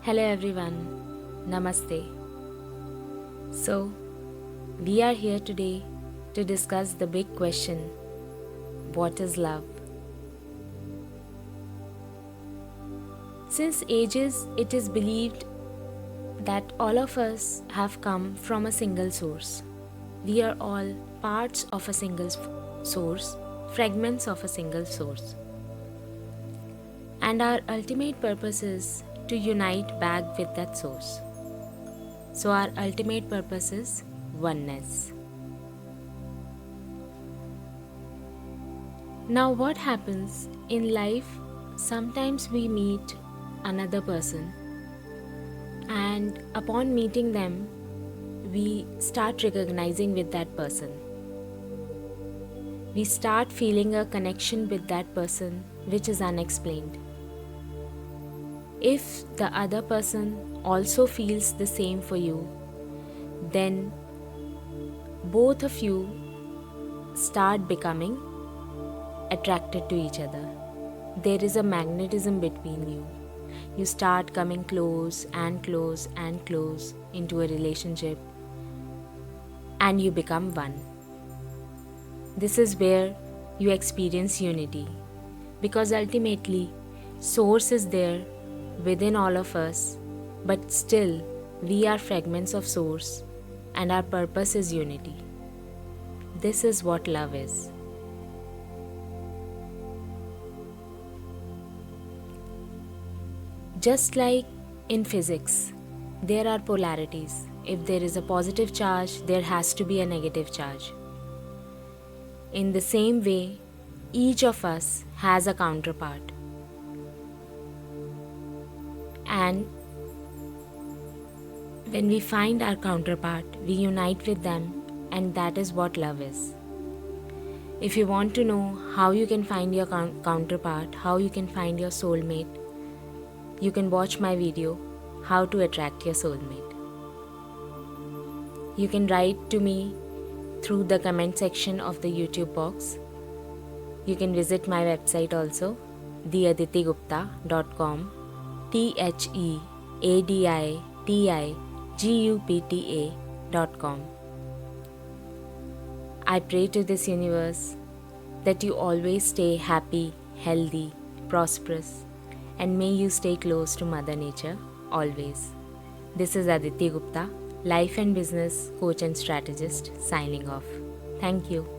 Hello everyone, Namaste. So, we are here today to discuss the big question, what is love? Since ages, it is believed that all of us have come from a single source. We are all parts of a single source, fragments of a single source. And our ultimate purpose is to unite back with that source. So our ultimate purpose is oneness. Now what happens in life, sometimes we meet another person and upon meeting them, we start recognizing with that person. We start feeling a connection with that person which is unexplained. If the other person also feels the same for you, then both of you start becoming attracted to each other. There is a magnetism between you. You start coming close and close and close into a relationship and you become one. This is where you experience unity, because ultimately source is there within all of us, but still we are fragments of source and our purpose is unity. This is what love is. Just like in physics, there are polarities. If there is a positive charge, there has to be a negative charge. In the same way, each of us has a counterpart. And when we find our counterpart, we unite with them, and that is what love is. If you want to know how you can find your counterpart, how you can find your soulmate, you can watch my video, How to Attract Your Soulmate. You can write to me through the comment section of the YouTube box. You can visit my website also, theaditigupta.com, theaditigupta.com. I pray to this universe that you always stay happy, healthy, prosperous, and may you stay close to Mother Nature always. This is Aditi Gupta, life and business coach and strategist, signing off. Thank you.